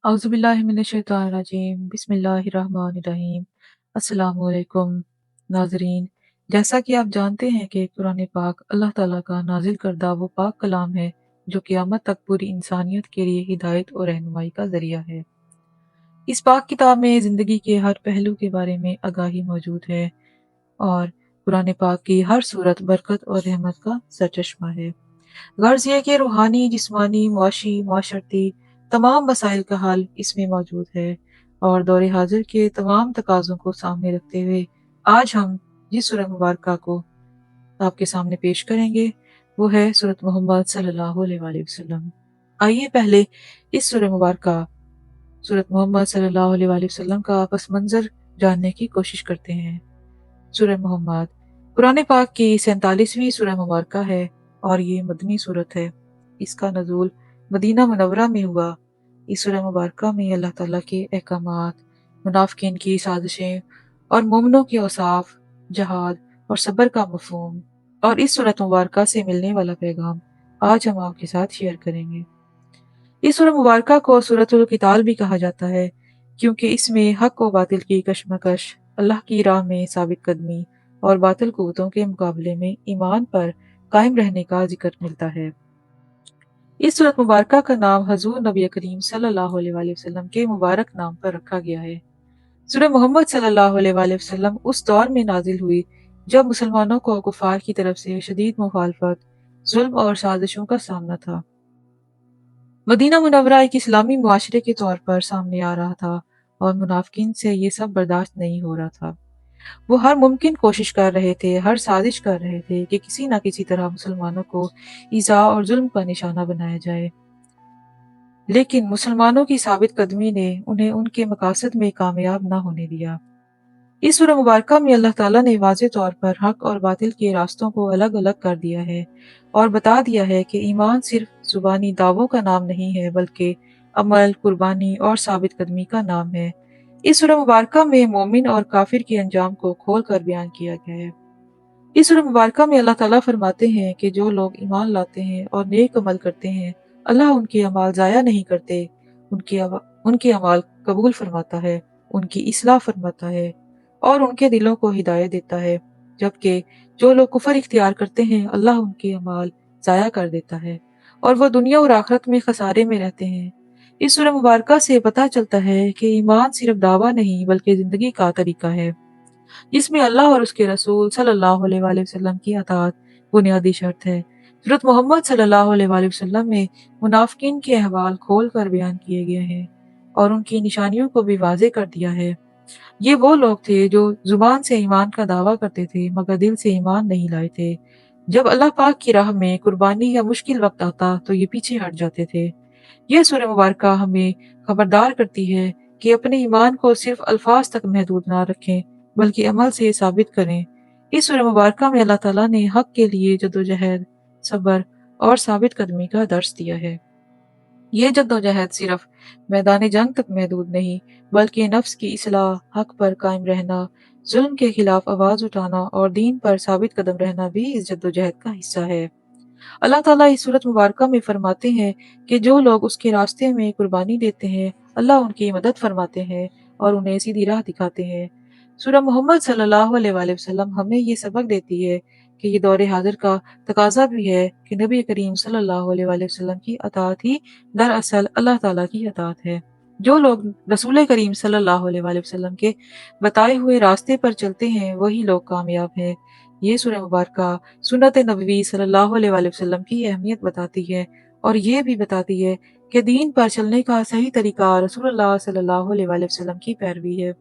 औज़ुबिल्लाहिमिनश्शैतानिर्रजीम बिस्मिल्लाहिर्रहमानिर्रहीम। अस्सलाम वालेकुम नाज़रीन। जैसा कि आप जानते हैं कि कुरान पाक अल्लाह ताला का नाजिल करदा वो पाक कलाम है जो क़यामत तक पूरी इंसानियत के लिए हिदायत और रहनुमाई का ज़रिया है। इस पाक किताब में ज़िंदगी के हर पहलू के बारे में आगाही मौजूद है और कुरान पाक की हर सूरत बरकत और रहमत का सरचश्मा है। गर्ज़ ये कि रूहानी, जिस्मानी, मुआशी, माशरती तमाम मसाइल का हल इसमें मौजूद है और दौर हाज़िर के तमाम तकाज़ों को सामने रखते हुए आज हम जिस सूरह मुबारका को आपके सामने पेश करेंगे वो है सूरत मोहम्मद सल्लल्लाहु अलैहि वसल्लम। आइए पहले इस सूरत मोहम्मद सल्लल्लाहु अलैहि वसल्लम का पस मंज़र जानने की कोशिश करते हैं। सूरह मोहम्मद कुरान पाक की 47वीं सूरह मुबारका है और ये मदनी सूरत है। इसका नज़ूल मदीना मुनव्वरा में हुआ। इस सूरह मुबारका में अल्लाह ताला के अहकामात, मुनाफ़िकीन की साज़िशें और मोमिनों के औसाफ, जहाद और सब्र का मफ़हूम और इस सूरत मुबारका से मिलने वाला पैगाम आज हम आपके साथ शेयर करेंगे। इस सूरह मुबारका को सूरतुल क़िताल भी कहा जाता है क्योंकि इसमें हक़ व बातिल की कशमकश, अल्लाह की राह में साबित कदमी और बातिल क़ुव्वतों के मुकाबले में ईमान पर कायम रहने का ज़िक्र मिलता है। इस सूरत मुबारका का नाम हज़ूर नबी करीम सल्लल्लाहु अलैहि वसल्लम के मुबारक नाम पर रखा गया है। सूरह मोहम्मद सल्लल्लाहु अलैहि वसल्लम उस दौर में नाजिल हुई जब मुसलमानों को कुफ़ार की तरफ से शदीद मुखालफत, जुल्म और साजिशों का सामना था। मदीना मुनव्वरा एक इस्लामी मुआशरे के तौर पर सामने आ रहा था और मुनाफिकीन से ये सब बर्दाश्त नहीं हो रहा था। वो हर मुमकिन कोशिश कर रहे थे, हर साजिश कर रहे थे कि किसी न किसी तरह मुसलमानों को ईज़ा और जुल्म का निशाना बनाया जाए। लेकिन मुसलमानों की साबित कदमी ने उन्हें उनके मकासद में कामयाब न होने दिया। इस सूरह मुबारका में अल्लाह ताला ने वाज़ेह तौर पर हक और बातिल के रास्तों को अलग अलग कर दिया है और बता दिया है कि ईमान सिर्फ जुबानी दावों का नाम नहीं है बल्कि अमल, कुर्बानी और साबित कदमी का नाम है। इस सूरह मुबारका में मोमिन और काफिर के अंजाम को खोल कर बयान किया गया है। इस सूरह मुबारका में अल्लाह ताला फरमाते हैं कि जो लोग ईमान लाते हैं और नेक अमल करते हैं, अल्लाह उनके अमाल ज़ाया नहीं करते, उनके अमाल कबूल फरमाता है, उनकी इस्लाह फरमाता है और उनके दिलों को हिदायत देता है। जबकि जो लोग कुफर इख्तियार करते हैं, अल्लाह उनके अमाल ज़ाया कर देता है और वो दुनिया और आखिरत में खसारे में रहते हैं। इस सूरह मुबारका से पता चलता है कि ईमान सिर्फ दावा नहीं बल्कि ज़िंदगी का तरीका है जिसमें अल्लाह और उसके रसूल सल्लल्लाहु अलैहि वसल्लम की अताअत बुनियादी शर्त है। हज़रत मोहम्मद सल्लल्लाहु अलैहि वसल्लम में मुनाफ़िकीन के अहवाल खोल कर बयान किए गए हैं और उनकी निशानियों को भी वाज़ेह कर दिया है। ये वो लोग थे जो जुबान से ईमान का दावा करते थे मगर दिल से ईमान नहीं लाए थे। जब अल्लाह पाक की राह में कुर्बानी या मुश्किल वक्त आता तो ये पीछे हट जाते थे। यह सूरह मुबारका हमें खबरदार करती है कि अपने ईमान को सिर्फ अल्फाज तक महदूद ना रखें बल्कि अमल से साबित करें। इस सूरह मुबारका में अल्लाह ताला ने हक के लिए जद्दोजहद, सब्र और साबित कदमी का दर्स दिया है। ये जद्दोजहद सिर्फ मैदान जंग तक महदूद नहीं बल्कि नफ्स की इस्लाह, हक पर कायम रहना, जुल्म के खिलाफ आवाज़ उठाना और दीन पर साबित कदम रहना भी इस जद्दोजहद का हिस्सा है। अल्लाह ताला इस सूरत मुबारका में फरमाते हैं कि जो लोग उसके रास्ते में कुर्बानी देते हैं, अल्लाह उनकी मदद फरमाते हैं और उन्हें सीधी राह दिखाते हैं। सूरह मोहम्मद सल्लल्लाहु अलैहि वसल्लम हमें ये सबक देती है कि ये दौर हाजिर का तकाजा भी है कि नबी करीम सल्लल्लाहु अलैहि वसल्लम की अताअत ही दरअसल अल्लाह ताला की अताअत है। जो लोग रसूल करीम सल्लल्लाहु अलैहि वसल्लम के बताए हुए रास्ते पर चलते हैं वही लोग कामयाब हैं। ये सूरह मुबारका सुन्नत नबवी सल्लल्लाहु अलैहि वसल्लम की अहमियत बताती है और ये भी बताती है कि दीन पर चलने का सही तरीका रसूलुल्लाह सल्लल्लाहु अलैहि वसल्लम की पैरवी है।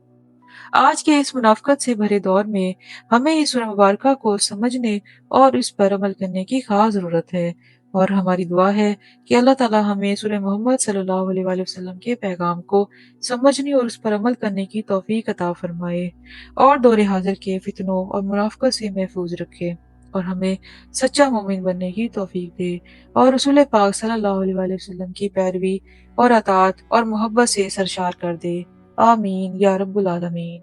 आज के इस मुनाफ़िक़त से भरे दौर में हमें इस सूरह मुबारका को समझने और इस पर अमल करने की ख़ास ज़रूरत है और हमारी दुआ है कि अल्लाह ताला हमें सूरह मोहम्मद सल्लल्लाहु अलैहि वसल्लम के पैगाम को समझने और उस पर अमल करने की तौफ़ीक अता फ़रमाए और दौर हाज़िर के फ़ितनों और मुनाफ़िक़त से महफूज़ रखे और हमें सच्चा मोमिन बनने की तौफ़ीक दे और रसूल पाक सल्लल्लाहु अलैहि वसल्लम की पैरवी और अताअत और मोहब्बत से सरशार कर दे। आमीन या रब्बुल आलमीन।